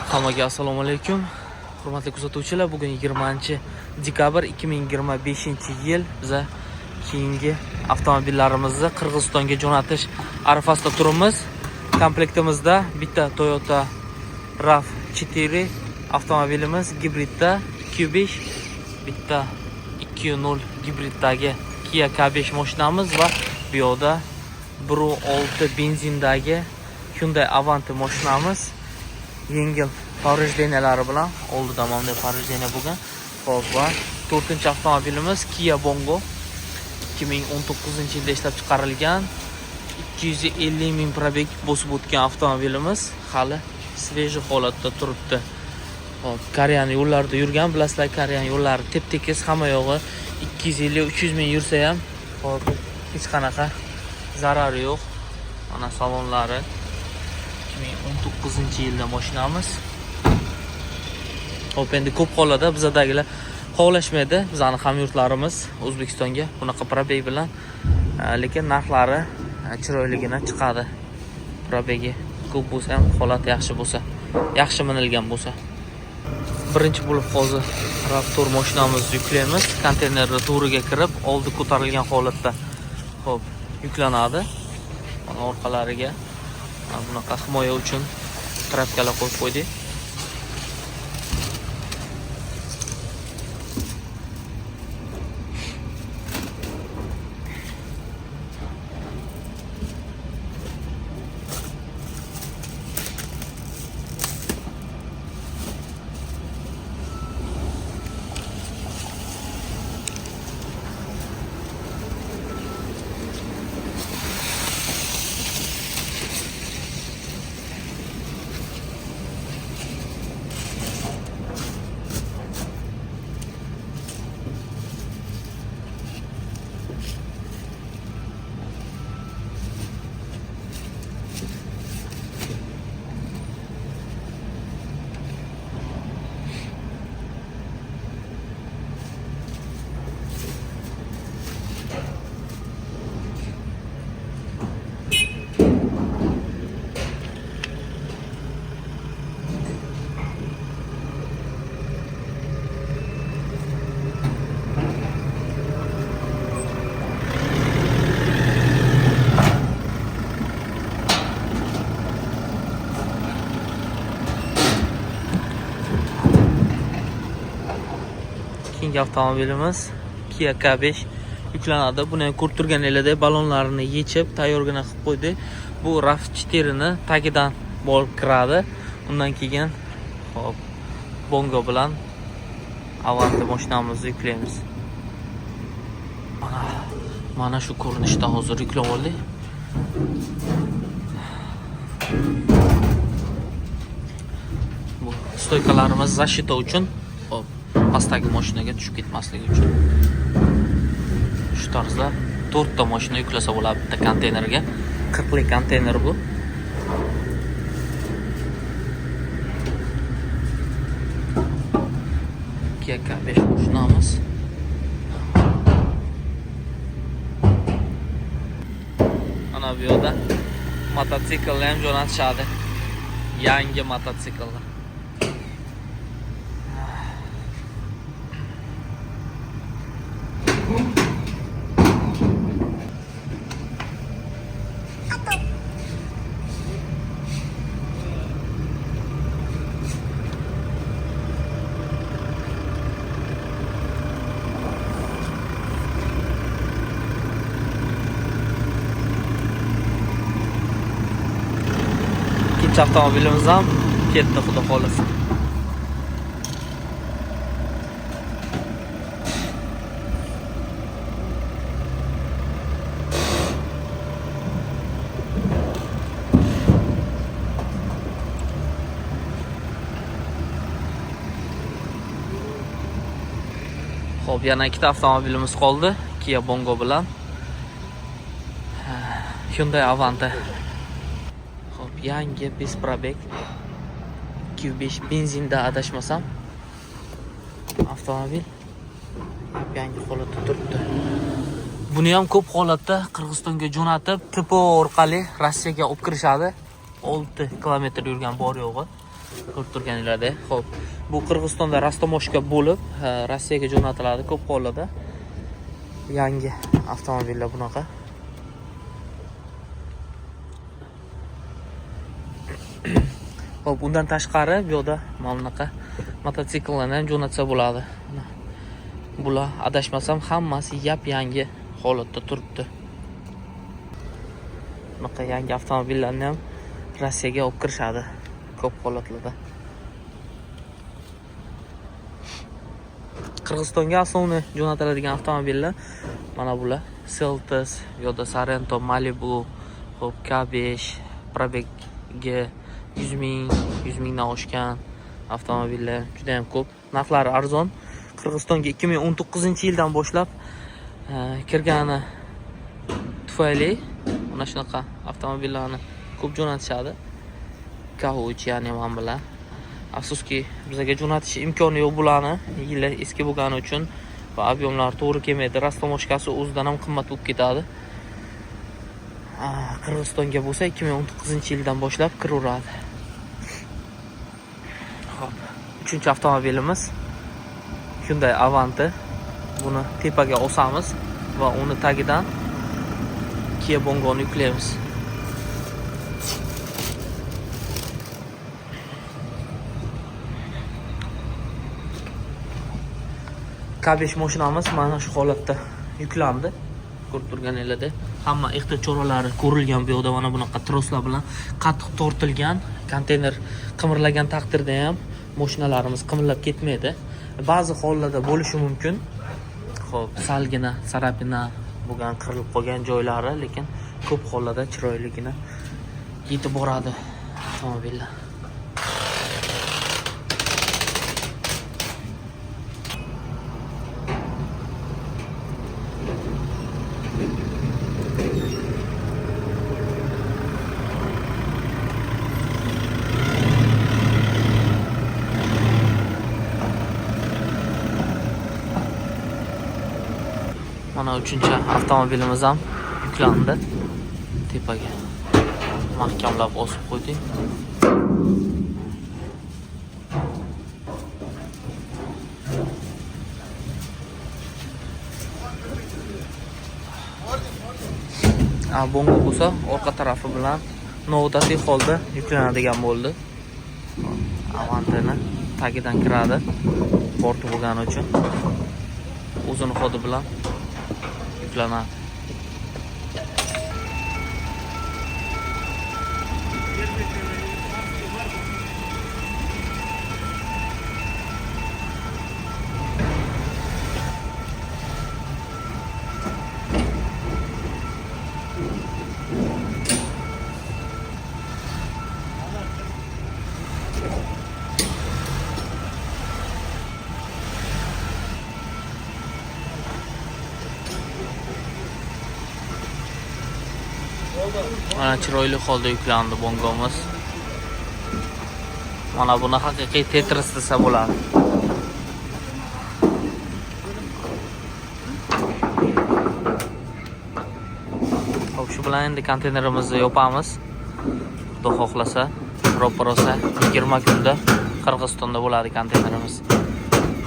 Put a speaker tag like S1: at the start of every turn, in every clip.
S1: Hammaga assalomu alaykum. Hurmatli kuzatuvchilar, bugun 20-dekabr 2025-yil. Biza keyingi avtomobillarimizni Qirg'izistonga jo'natish arafasida turibmiz. Komplektimizda bitta Toyota RAV4 avtomobilimiz gibridda 2.5, bitta 2.0 gibriddagi Kia K5 mashinamiz va bu yoqda 1.6 benzindagi Hyundai Avante mashinamiz. Yengil повреждениялari bilan oldida mana повреждение bo'lgan. Xo'p, va 4-avtomobilimiz Kia Bongo 2019-yilda ishlab chiqarilgan 250 ming probeg bosib o'tgan avtomobilimiz hali sveji holatda turibdi. Xo'p, Koreyan yo'llarida yurgan, bilasizlar, Koreyan yo'llari tep-tekis, hamma yog'i 250-300 ming yursa ham, xo'p, hech qanaqa zarari yo'q. Mana salonlari 2019-yilda mashinamiz. Xo'p, endi ko'p hollarda bizadagilar qovlashmaydi. Bizning hamyurtlarimiz O'zbekistonga bunaqa probeg bilan, lekin narxlari chiroyligina chiqadi. Probegi ko'p bo'lsa ham, holat yaxshi bo'lsa, yaxshi minilgan bo'lsa. Birinchi bo'lib hozir RAV4 mashinamizni yuklaymiz. Konteynerni to'riga kirib, oldi ko'tarilgan holatda xo'p, yuklanadi. Mana orqalariga bunaqa himoya uchun trapkalar qo'yib qo'ydik. Keyingi avtomobilimiz Kia K5 yuklanadi. Buni ham ko'rib turganingizdek balonlarini yechib tayyorgina qilib qo'ydi. Bu RAV4 ni tagidan bo'lib kiradi. Undan keyin hop Bongo bilan Avante mashinamizni yuklaymiz. Mana shu ko'rinishda hozir yuklab oldik. Bu stoykalarimiz защита uchun, hop, pastdagi mashinaga tushib ketmasligi uchun. Shu tarzda 4 ta mashina yuklasa bo'ladi bitta konteynerga. 40 lik konteyner bu. Kia K5 mashinamiz. Mana bu yoqda mototsikllar ham jo'natishadi. Yangi mototsikllar. Avtomobilimiz ham ketdi, xudo xolasa. Xo'p, yana ikkita avtomobilimiz qoldi. Kia Bongo bilan Hyundai Avante. Yangi biz probeg 2.5 benzinda adashmasam avtomobil yangi holatda turibdi. Buni ham ko'p holatda Qirg'izistonga jo'natib, TPO orqali Rossiyaga olib kirishadi. 6 kilometr yurgan bor yo'g'i. Ko'rib turganinglardek. Xo'p, bu Qirg'izistonda rastomoshka bo'lib, Rossiyaga jo'natiladi ko'p hollarda. Yangi avtomobillar bunaqa. Xo'p, undan tashqari bu yerda mana bunaqa mototsikllarni ham jo'natsa bo'ladi. Bular adashmasam hammasi yap-yangi holatda turibdi. Bunaqa yangi avtomobillarni ham Rossiyaga olib kirishadi ko'p holatlarda. Qirg'izistonga asosiy jo'natiladigan avtomobillar mana bular. Seltos, yo'da Sorento, Malibu, hop K5, probegi 100 mingdan oshgan avtomobillar juda ham ko'p. Narxlari arzon. Qirg'izistonga 2019-yildan boshlab kirgani tufayli mana shunaqa avtomobillarni ko'p jo'natishadi. K3 ya'ni mana bular. Afsuski bizga jo'natish imkoni yo'q bularni, yili eski bo'lgani uchun va ob'yomlar to'g'ri kelmaydi. Rastomoshkasi o'zidan ham qimmat bo'lib ketadi. Qirg'izistonga bo'lsa 2019-yildan boshlab kiraveradi. Xo'p, 3-avtomobilimiz Hyundai Avanti. Buni tepaga osamiz va uni tagidan Kia Bongoni yuklaymiz. K5 mashinamiz mana shu holatda yuklandi. Ko'rib turganinglardek, hamma ehtiyot choralari ko'rilgan. Bu yerda mana bunaqa troslar bilan qattiq tortilgan. Konteyner qimirlagan taqdirda ham mashinalarimiz qimirlab ketmaydi. Ba'zi hollarda bo'lishi mumkin. Xo'p, salgina, sarapina bo'lgan, qirilib qolgan joylari, lekin ko'p hollarda chiroyligina yetib boradi avtomobillar. Mana 3-avtomobilimiz ham yuklandi. Tepaga mahkamlab osib qo'ydik. Bongo bo'lsa orqa tarafi bilan noodatiy holda yuklanadigan bo'ldi. Avantini tagidan kiradi. Porti bo'lgani uchun o'zini xodi bilan yuklanadi. Mana chiroyli holda yuklandi bongomiz. Mana buni haqiqiy Tetris desa bo'ladi. Xo'p, shu bilan endi konteynerimizni yopamiz. Xudo xohlasa, ro'parosa 20 kunda Qirg'izistonda bo'ladi konteynerimiz.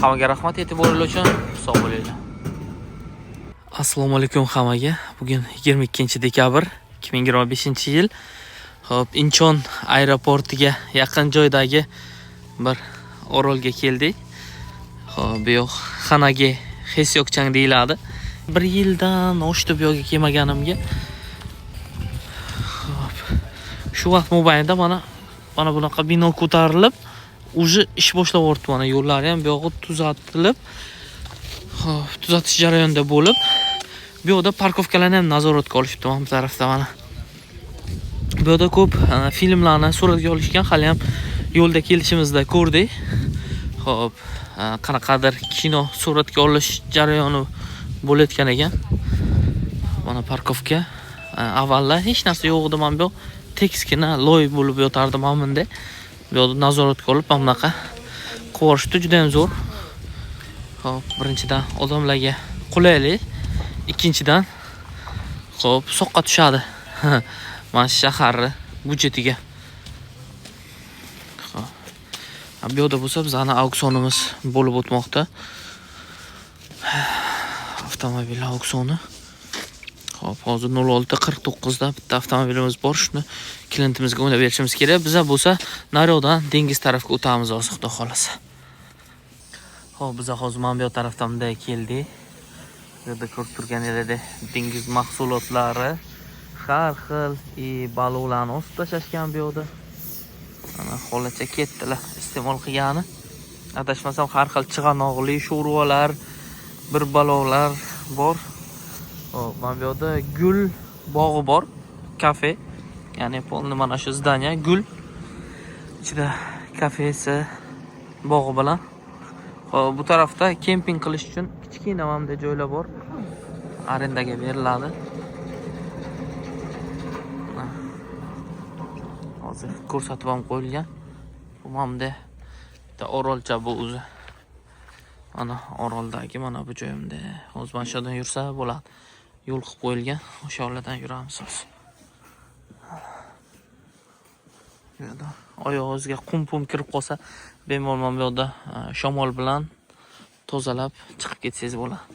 S1: Hammaga rahmat, e'tiboringiz uchun sog' bo'linglar. Assalomu alaykum hammaga. Bugun 22-dekabr 2025-yil. Xo'p, Inchon aeroportiga yaqin joydagi bir orolga keldik. Xo'p, bu yoq Xanagi Xesyokchang deyiladi. 1 yildan oshdi bu yoqqa kelmaganimga. Xo'p, shu vaqt mobaynida mana bunaqa bino ko'tarilib, уже ish boshlab o'rdi. Mana yo'llari ham bu yoqqa tuzatilib, xo'p, tuzatish jarayonida bo'lib, bu yoqda parkovkalarni ham nazoratga olishibdi mana bu tarafda mana. Bu yoqda ko'p filmlarni suratga olishgan, hali ham yo'lda kelishimizda ko'rdik. Xo'p, qanaqadir kino suratga olish jarayoni bo'layotgan ekan. Mana parkovka. Avvalda hech narsa yo'q edi, mana bu tekskina loy bo'lib yotardi mana bunda. Bu yoqda nazoratga olib, mana bunaqa qo'rishdi, juda ham zo'r. Xo'p, birinchidan odamlarga qulaylik, ikkinchidan xo'p, soqqa tushadi. Mana shaharni budjetiga. Bu yerda bo'lsa bizning auksionimiz bo'lib o'tmoqda. Avtomobil auksioni. Xo'p, hozir 06:49 da bitta avtomobilimiz bor. Shuni klientimizga o'ynab berishimiz kerak. Biza bo'lsa naryoqdan dengiz tarafga o'tamiz hozir xudo xolasa. Xo'p, biz hozir mana bu tarafdan bunday keldik. Bu yerda ko'rib turganingizdek dengiz mahsulotlari har xil baliqlarni osib tashlashgan bu yerda. Ana xolacha ketdilar iste'mol qilgani. Adashmasam har xil chig'anoqli sho'rvalar, bir baloqlar bor. Hop, mana bu yerda gul bog'i bor, kafe. Ya'ni polni mana shu zdaniya gul. Ichida kafesi, bog'i bilan. Hop, bu tarafda kemping qilish uchun kichkina mana joylar bor. Arendaga beriladi. Hozir ko'rsatib ham qo'yilgan. Bu mana bitta orolcha bu o'zi. Ana oroldagi mana bu joyimda. Hozir mana shu yerdan yursa bo'ladi. Yo'l qilib qo'yilgan. O'sha yo'ldan yuramiz hozir. Bu yerda oyog'ingizga qum kirib qolsa, bemalol bu yerda shamol bilan tozalab chiqib ketsangiz bo'ladi.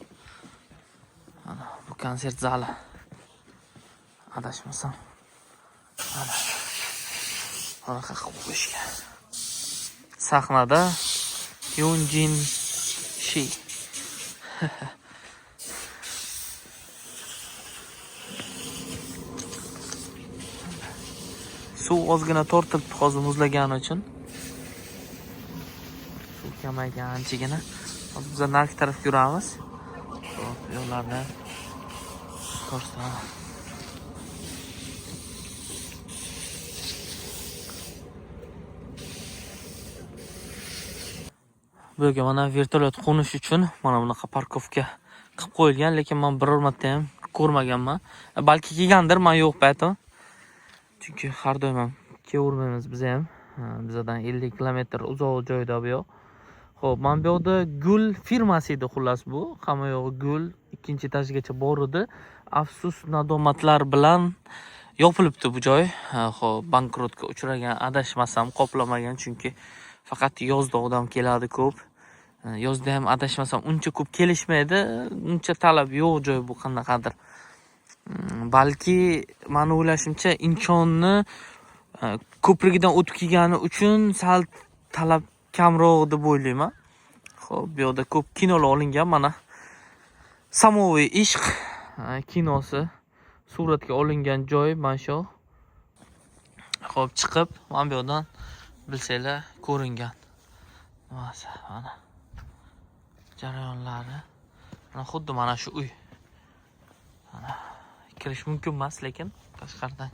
S1: Ana bu konsert zali. Adashmasam. Ana. Anaqa qilib qo'yishgan. Sahnada Yonjin Shi. Suv ozgina tortilibdi hozir muzlagani uchun. Suv kamaygan anchagina. Hozir biz nark tarafga yuramiz. Xo'p, yo'llarni ko'rsataman. Bu yerga mana vertolyot qo'nish uchun mana bunaqa parkovka qilib qo'yilgan, lekin men biror marta ham ko'rmaganman. Balki kelgandir, men yo'q paytim. Chunki har doim ham kelavermaymiz biz ham. Bizdan 50 kilometr uzoq joyda bu yoq. Xo'p, men bu yerda gul firmasi edi xullas bu. Hamma yog'i gul, ikkinchi etajgacha bor edi. Afsus, nadomatlar bilan yopilibdi bu joy. Xo'p, bankrotga uchragan, adashmasam qoplamagan, chunki faqat yozda odam keladi ko'p. Yozda ham adashmasam uncha ko'p kelishmaydi, uncha talab yo'q joy bu qanaqadir. Balki men o'ylashimcha Inchonni ko'prigidan o'tib kelgani uchun sal talab kamroq deb o'ylayman. Xo'p, bu yerda ko'p kinolar olingan, mana Samoviy ishq kinosi suratga olingan joy mana shu. Xo'p, chiqib mana bu yerdan bilsanglar ko'ringan. Mana jarayonlari. Mana xuddi mana shu uy. Mana kirish mumkin emas, lekin tashqaridan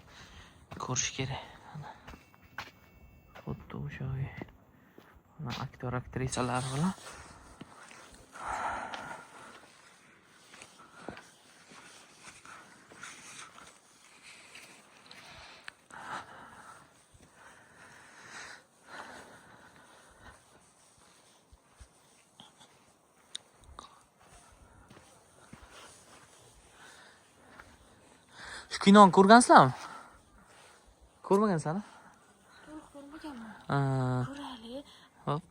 S1: ko'rish kerak. Xuddi o'sha uy. Mana aktyor aktrisalar bilan shu kinoni ko'rgansizlarmi? Ko'rmagansan-a? Ko'rmaganman. Ko'rali. Hop.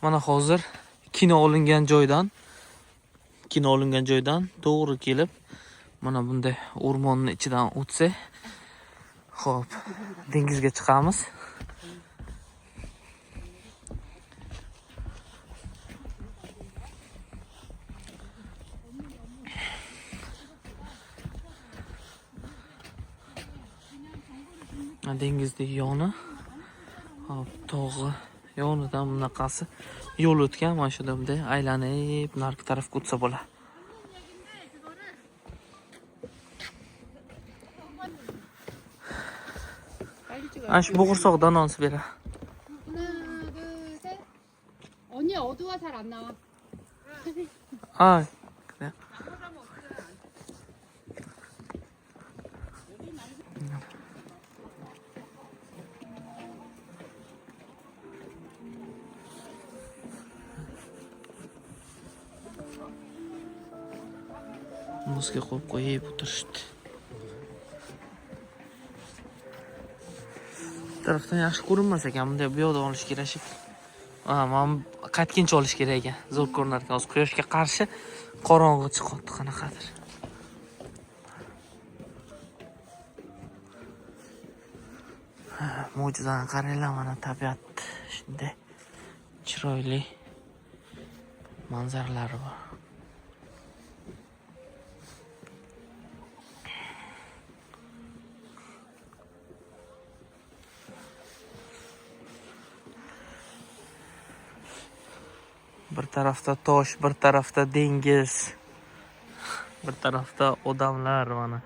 S1: Mana hozir kino olingan joydan to'g'ri kelib, mana bunday o'rmonning ichidan o'tsak, xo'p, dengizga chiqamiz. Dengizdagi yoni, hop, tog'i yonidan bunaqasi yo'l o'tgan, mana shu bunday aylanib narki tarafga o'tsa bo'ladi. Ana shu bo'g'irsoqdan onsi beradi.
S2: 하나, 둘, 셋. 언니 어두워 잘 안 나와.
S1: Ay, kre. Muzga qo'yib qo'yib o'tirishdi. tarafdan yaxshi ko'rinmas ekan. Bunday bu yoqda olish kerak shekilli. Mana qatkinchi olish kerak ekan. Zo'r ko'rinar ekan. Hozir quyoshga qarshi qorong'i chiqyapti qanaqadir. Mo'jizani qaranglar, mana tabiat shunday chiroyli manzaralari bor. Bir tarafda tosh, bir tarafda dengiz, bir tarafda odamlar mana.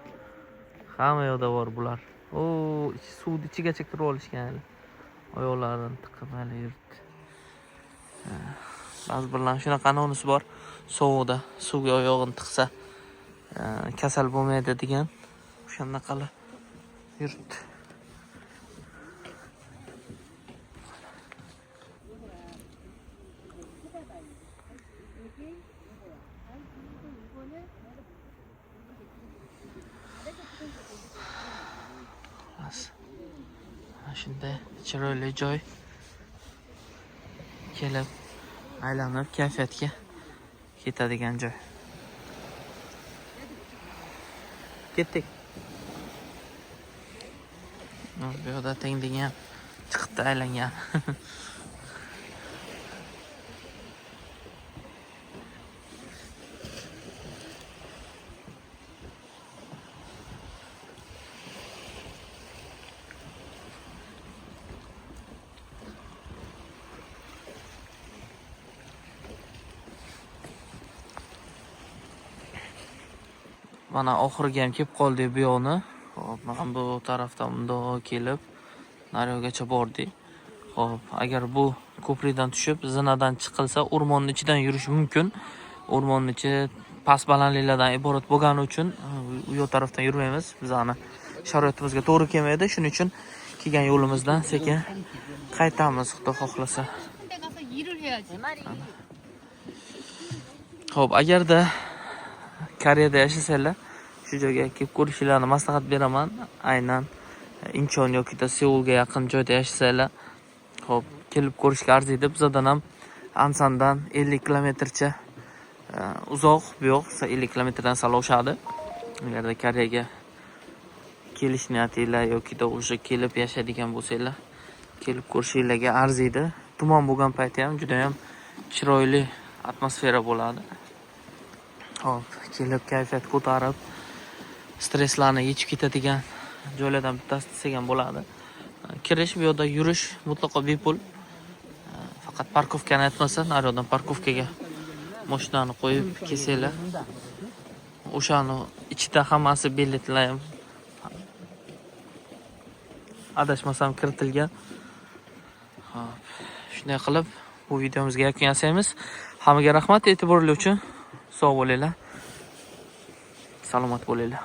S1: Hamma yoqda bor bular. Suvni ichigacha kirib olishgan. Oyoqlarini tiqib hali yuribdi. Ba'zi birlar shunaqa anonisi bor. Sovuqda suvga oyog'ini tiqsa kasal bo'lmaydi degan. O'shanaqalar yuribdi. Shunday chiroyli joy. Kelib aylanib kayfiyatga ketadigan joy. Ketdik. Bu yoqda tengdigan chiqibdi aylangan. Mana oxiriga ham kelib qoldik bu yoqni. Xo'p, mana bu tarafdan bundoq kelib nariyoqgacha bordik. Xo'p, agar bu ko'prikdan tushib, zinadan chiqilsa, o'rmonning ichidan yurish mumkin. O'rmonning ichi past balandliklardan iborat bo'lgani uchun u yoq tarafdan yurmaymiz. Bizning sharoitimizga to'g'ri kelmaydi. Shuning uchun kelgan yo'limizdan sekin qaytamiz, xudo xohlasa.
S2: 근데 가서 일을 해야지.
S1: Xo'p, agarda Koreyada yashasanglar, shu joyga kelib ko'rishinglarni maslahat beraman. Aynan Incheon yoki Seulga yaqin joyda yashasanglar, xo'p, kelib ko'rishga arziydi. Bizdan ham Ansandan 50 kilometrcha uzoq, bu yoq 50 kilometrdan sal oshadi. Agarda Koreyaga kelish niyatinglar yoki o'sha kelib yashaydigan bo'lsanglar, kelib ko'rishinglarga arziydi. Tuman bo'lgan payti ham juda ham chiroyli atmosfera bo'ladi. Hop, kelib kayfiyat ko'tarib, stresslarni yechib ketadigan joylardan bittasi desak ham bo'ladi. Kirish, bu yoqda yurish mutlaqo bepul. Faqat parkovkani aytmasa, nariyoqdan parkovkaga mashinani qo'yib kelsanglar, o'shani ichida hammasi biletlar ham adashmasam kiritilgan. Hop, shunday qilib bu videomizga yakun yasaymiz. Hammaga rahmat e'tiborli uchun. Sog' bo'linglar. Salomat bo'linglar.